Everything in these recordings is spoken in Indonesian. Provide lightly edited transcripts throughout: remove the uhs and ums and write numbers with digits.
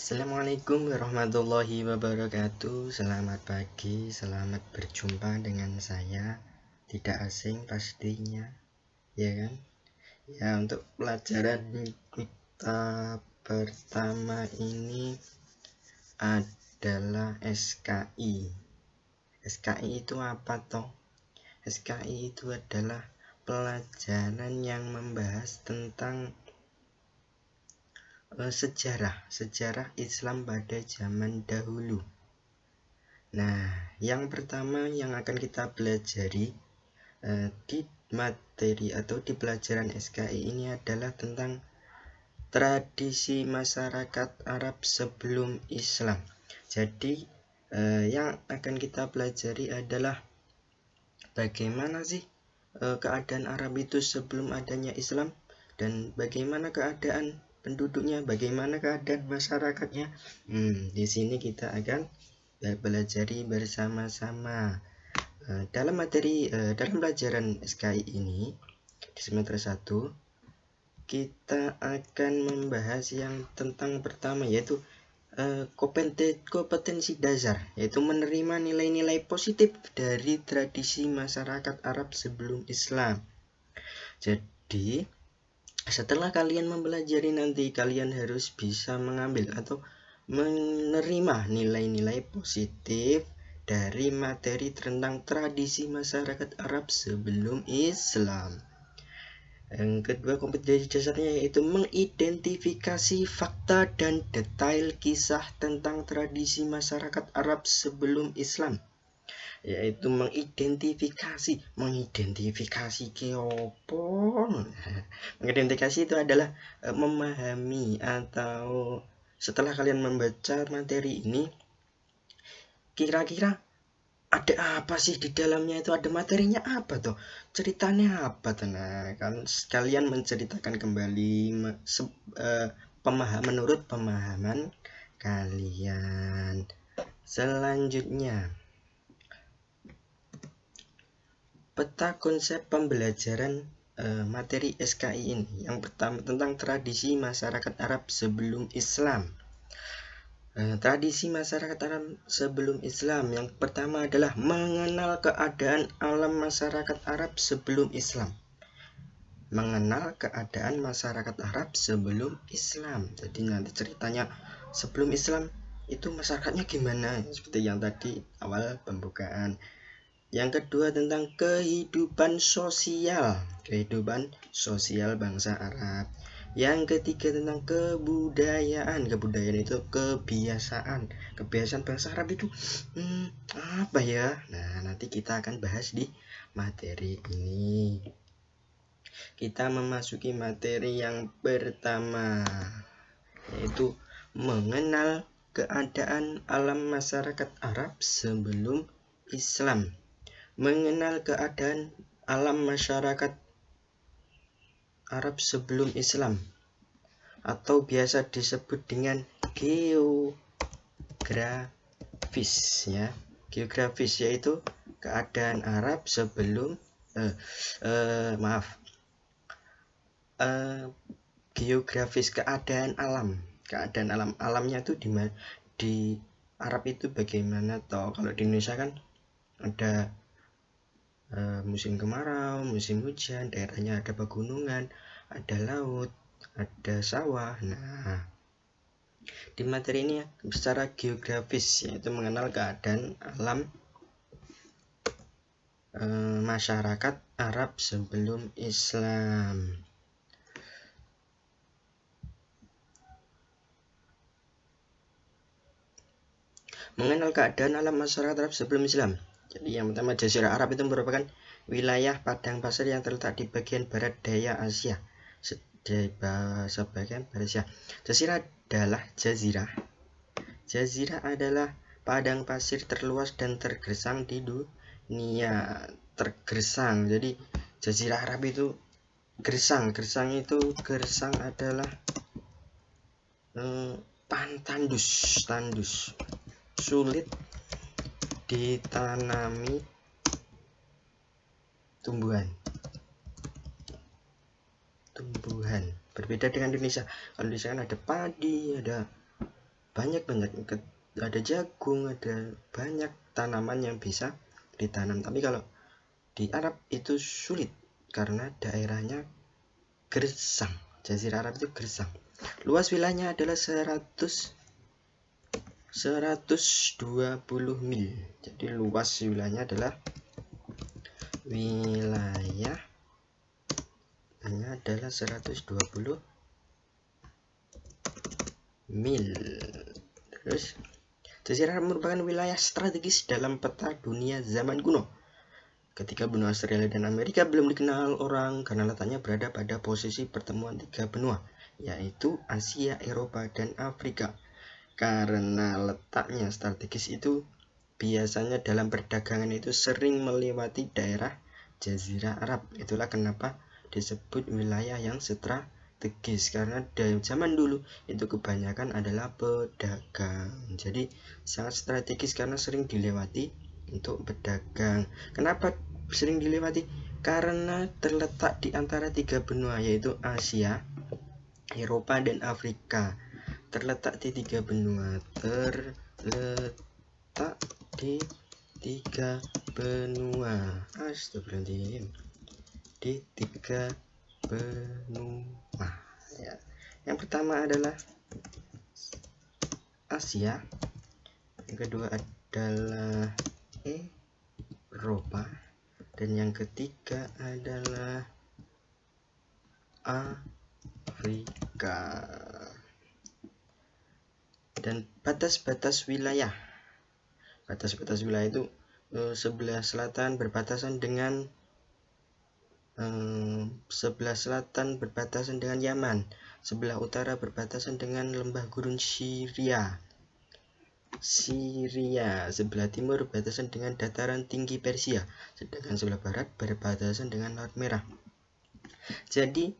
Assalamualaikum warahmatullahi wabarakatuh. Selamat pagi, selamat berjumpa dengan saya. Tidak asing pastinya, ya kan? Ya, untuk pelajaran kita pertama ini adalah SKI. SKI itu apa toh? SKI itu adalah pelajaran yang membahas tentang sejarah Islam pada zaman dahulu. Nah, yang pertama yang akan kita pelajari di materi atau di pelajaran SKI ini adalah tentang tradisi masyarakat Arab sebelum Islam. Jadi yang akan kita pelajari adalah bagaimana sih keadaan Arab itu sebelum adanya Islam, dan bagaimana keadaan penduduknya, bagaimana keadaan masyarakatnya. Di sini kita akan pelajari bersama-sama. Dalam pelajaran SKI ini di semester 1 kita akan membahas yang tentang pertama, yaitu kompetensi dasar, yaitu menerima nilai-nilai positif dari tradisi masyarakat Arab sebelum Islam. Jadi setelah kalian mempelajari nanti, kalian harus bisa mengambil atau menerima nilai-nilai positif dari materi tentang tradisi masyarakat Arab sebelum Islam. Yang kedua, kompetensi dasarnya yaitu mengidentifikasi fakta dan detail kisah tentang tradisi masyarakat Arab sebelum Islam, yaitu mengidentifikasi keopo. Mengidentifikasi itu adalah memahami, atau setelah kalian membaca materi ini, kira-kira ada apa sih di dalamnya, itu ada materinya apa tuh, ceritanya apa tuh. Nah, kan kalian menceritakan kembali menurut pemahaman kalian. Selanjutnya, peta konsep pembelajaran materi SKI ini. Yang pertama tentang tradisi masyarakat Arab sebelum Islam. Tradisi masyarakat Arab sebelum Islam yang pertama adalah mengenal keadaan alam masyarakat Arab sebelum Islam. Mengenal keadaan masyarakat Arab sebelum Islam. Jadi nanti ceritanya sebelum Islam itu masyarakatnya gimana, seperti yang tadi awal pembukaan. Yang kedua tentang kehidupan sosial bangsa Arab. Yang ketiga tentang kebudayaan itu kebiasaan bangsa Arab itu apa ya. Nah, nanti kita akan bahas di materi ini. Kita memasuki materi yang pertama, yaitu mengenal keadaan alam masyarakat Arab sebelum Islam. Mengenal keadaan alam masyarakat Arab sebelum Islam, atau biasa disebut dengan geografis, ya. Geografis yaitu keadaan Arab sebelum geografis, keadaan alamnya itu di Arab itu bagaimana toh. Kalau di Indonesia kan ada musim kemarau, musim hujan, daerahnya ada pegunungan, ada laut, ada sawah. Nah, di materi ini secara geografis, yaitu mengenal keadaan alam masyarakat Arab sebelum Islam. Mengenal keadaan alam masyarakat Arab sebelum Islam. Jadi yang pertama, Jazirah Arab itu merupakan wilayah padang pasir yang terletak di bagian barat daya Asia. Sebagian barat Asia. Jazirah adalah padang pasir terluas dan tergersang di dunia. Tergersang. Jadi Jazirah Arab itu gersang adalah tandus, sulit ditanami tumbuhan. Berbeda dengan Indonesia. Kalau Indonesia kan ada padi, ada banyak banget, ada jagung, ada banyak tanaman yang bisa ditanam. Tapi kalau di Arab itu sulit karena daerahnya gersang. Jazirah Arab itu gersang. Luas wilayahnya adalah 120 mil. Jadi luas wilayahnya adalah hanya adalah 120 mil. Terus Jazirah Arab merupakan wilayah strategis dalam peta dunia zaman kuno. Ketika benua Australia dan Amerika belum dikenal orang karena letaknya berada pada posisi pertemuan 3 benua, yaitu Asia, Eropa, dan Afrika. Karena letaknya strategis itu, biasanya dalam perdagangan itu sering melewati daerah Jazirah Arab. Itulah kenapa disebut wilayah yang strategis, karena dari zaman dulu itu kebanyakan adalah pedagang. Jadi sangat strategis karena sering dilewati untuk berdagang. Kenapa sering dilewati? Karena terletak di antara 3 benua, yaitu Asia, Eropa, dan Afrika. Terletak di 3 benua. Astagfirullahaladzim. Di 3 benua. Ya. Yang pertama adalah Asia, yang kedua adalah Eropa, dan yang ketiga adalah Afrika. Dan batas-batas wilayah. Batas-batas wilayah itu sebelah selatan berbatasan dengan Yaman, sebelah utara berbatasan dengan lembah gurun Syria, sebelah timur berbatasan dengan dataran tinggi Persia, sedangkan sebelah barat berbatasan dengan Laut Merah. Jadi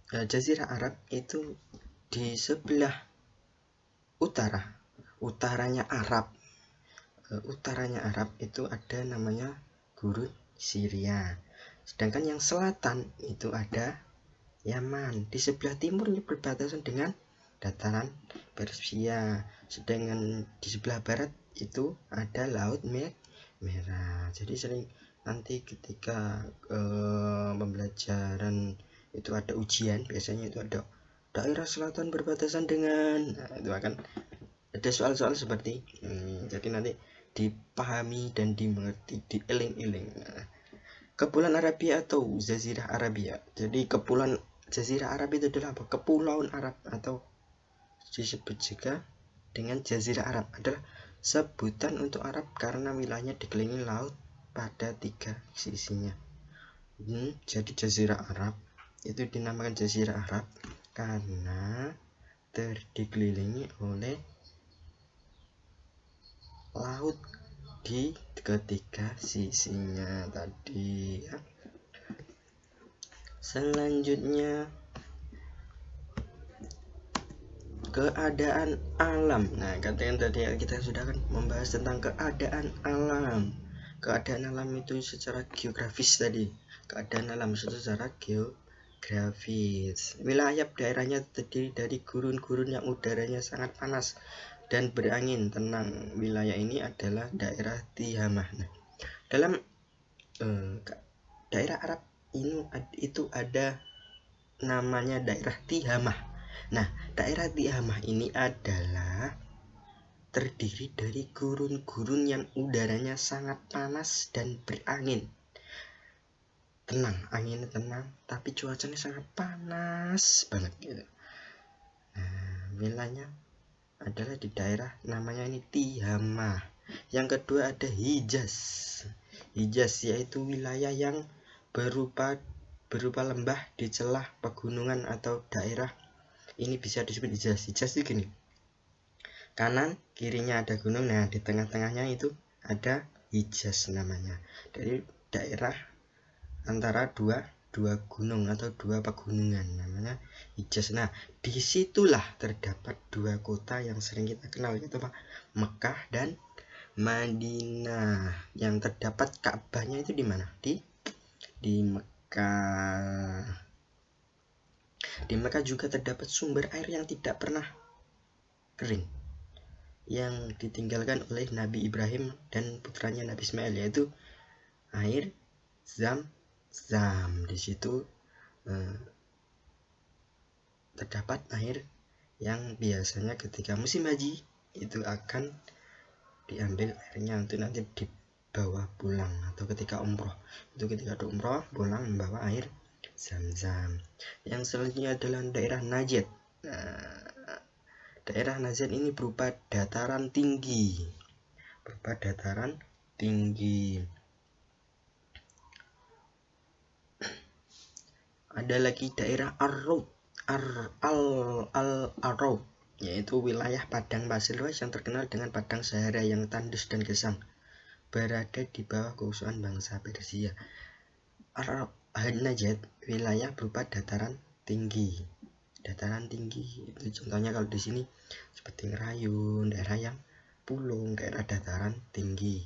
Jazirah Arab itu di sebelah utaranya Arab itu ada namanya gurun Syria, sedangkan yang selatan itu ada Yaman. Di sebelah timurnya berbatasan dengan dataran Persia, sedangkan di sebelah barat itu ada Laut Merah. Jadi sering nanti ketika pembelajaran itu ada ujian, biasanya itu ada daerah selatan berbatasan dengan, itu akan ada soal-soal seperti ini. Jadi nanti dipahami dan dimengerti, dieling-eling. Kepulauan Arabia atau Jazirah Arabia. Jadi kepulauan Jazirah Arab itu adalah apa? Kepulauan Arab, atau disebut juga dengan Jazirah Arab, adalah sebutan untuk Arab karena wilayahnya dikelilingi laut pada 3 sisinya. Jadi Jazirah Arab itu dinamakan Jazirah Arab karena dikelilingi oleh laut di ketiga sisinya tadi ya. Selanjutnya keadaan alam. Nah, katakan tadi kita sudah kan membahas tentang keadaan alam. Keadaan alam itu secara geografis tadi. Keadaan alam itu secara geografis. Wilayah daerahnya terdiri dari gurun-gurun yang udaranya sangat panas dan berangin tenang. Wilayah ini adalah daerah Tihamah. Nah, dalam daerah Arab ini itu ada namanya daerah Tihamah. Nah, daerah Tihamah ini adalah terdiri dari gurun-gurun yang udaranya sangat panas dan berangin. Tenang, anginnya tenang, tapi cuacanya sangat panas banget gitu. Nah, wilayahnya adalah di daerah namanya ini Tihamah. Yang kedua ada Hijaz. Hijaz yaitu wilayah yang berupa lembah di celah pegunungan atau daerah ini bisa disebut Hijaz. Hijaz itu gini, kanan kirinya ada gunung, nah di tengah-tengahnya itu ada Hijaz namanya. Dari daerah antara dua gunung atau 2 pegunungan namanya Hijaz. Nah, disitulah terdapat 2 kota yang sering kita kenal, yaitu Mekah dan Madinah. Yang terdapat Ka'bahnya itu di mana? Di Mekah. Di Mekah juga terdapat sumber air yang tidak pernah kering yang ditinggalkan oleh Nabi Ibrahim dan putranya Nabi Ismail, yaitu air Zam-Zam. Di situ terdapat air yang biasanya ketika musim haji itu akan diambil airnya untuk nanti dibawa pulang, atau ketika umroh itu ketika ada umroh pulang membawa air Zam-Zam. Yang selanjutnya adalah daerah Najd. Daerah Najd ini berupa dataran tinggi, Ada lagi daerah Al-Araud, yaitu wilayah padang pasir luas yang terkenal dengan padang Sahara yang tandus dan gersang, berada di bawah kekuasaan bangsa Persia. Najd wilayah berupa dataran tinggi. Itu contohnya kalau di sini seperti Ngerayun, daerah yang pulung, daerah dataran tinggi.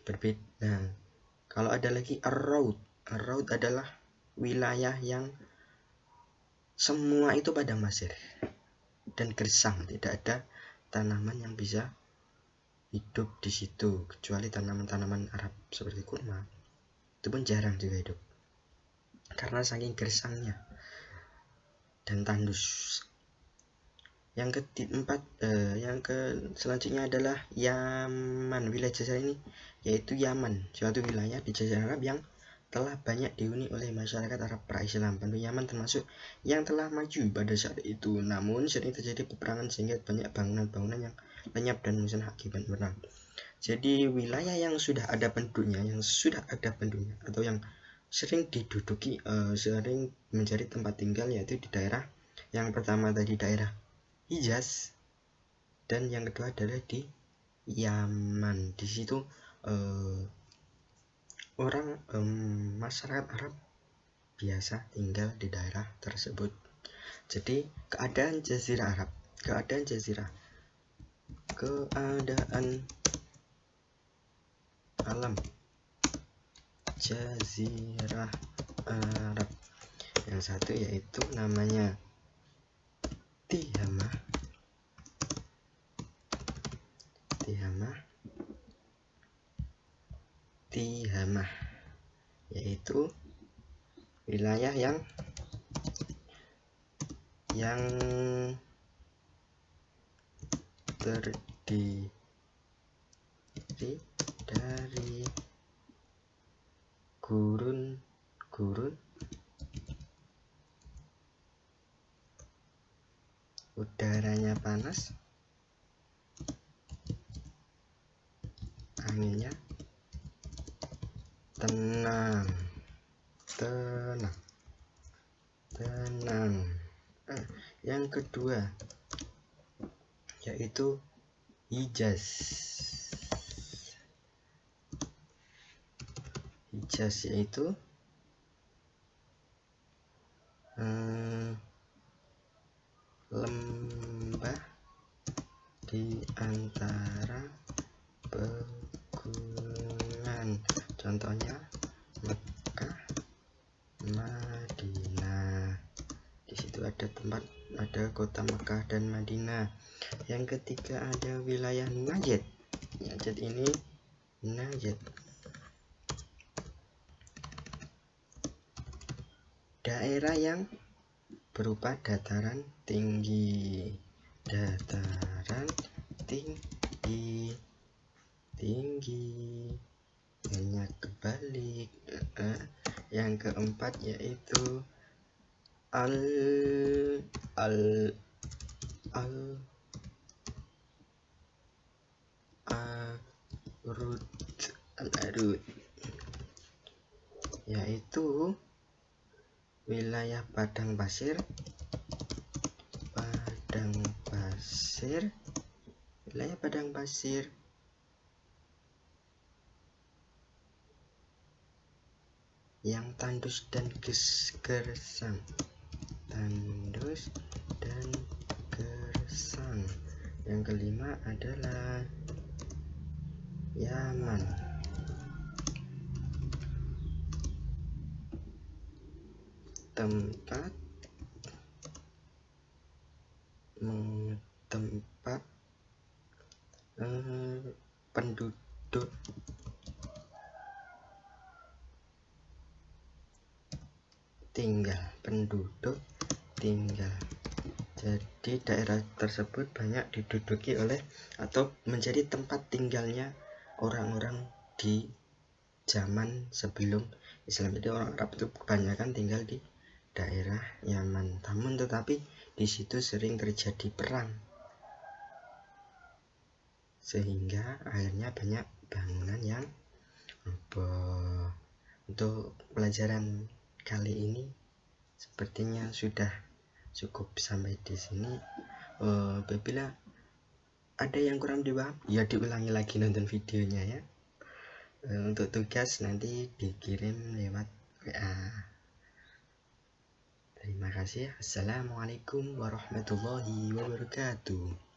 Berbeda. Nah, kalau ada lagi Araud adalah wilayah yang semua itu padang pasir dan gersang, tidak ada tanaman yang bisa hidup di situ kecuali tanaman-tanaman Arab seperti kurma. Itu pun jarang juga hidup karena saking gersangnya dan tandus. Yang selanjutnya adalah Yaman. Wilayah jazirah ini yaitu Yaman, suatu wilayah di jazirah Arab yang telah banyak dihuni oleh masyarakat Arab pra-Islam. Penduduk Yaman termasuk yang telah maju pada saat itu, namun sering terjadi peperangan sehingga banyak bangunan-bangunan yang lenyap dan musnah akibat perang. Jadi wilayah yang sudah ada penduduknya atau yang sering diduduki, sering mencari tempat tinggal, yaitu di daerah yang pertama tadi daerah Hijaz, dan yang kedua adalah di Yaman. Di situ masyarakat Arab biasa tinggal di daerah tersebut. Jadi keadaan jazirah alam jazirah Arab. Yang satu yaitu namanya Tihamah, yaitu wilayah yang terdiri dari gurun udaranya panas, anginnya tenang. Yang kedua yaitu Hijaz, yaitu lembah di antara pegunungan, contohnya Mekah, Madinah. Di situ ada kota Mekah dan Madinah. Yang ketiga ada wilayah Najd. Daerah yang berupa dataran tinggi, hanya kebalik. Yang keempat yaitu Al-Arud, yaitu wilayah padang pasir, yang tandus dan gersang. Yang kelima adalah Yaman, tempat penduduk tinggal. Jadi daerah tersebut banyak diduduki oleh atau menjadi tempat tinggalnya orang-orang di zaman sebelum Islam. Jadi orang Arab itu kebanyakan tinggal di daerah Yaman. Namun tetapi di situ sering terjadi perang, sehingga akhirnya banyak bangunan yang roboh. Untuk pelajaran kali ini sepertinya sudah cukup sampai di sini. Apabila ada yang kurang dipaham, ya diulangi lagi nonton videonya ya. Untuk tugas nanti dikirim lewat WA. Terima kasih. Assalamualaikum warahmatullahi wabarakatuh.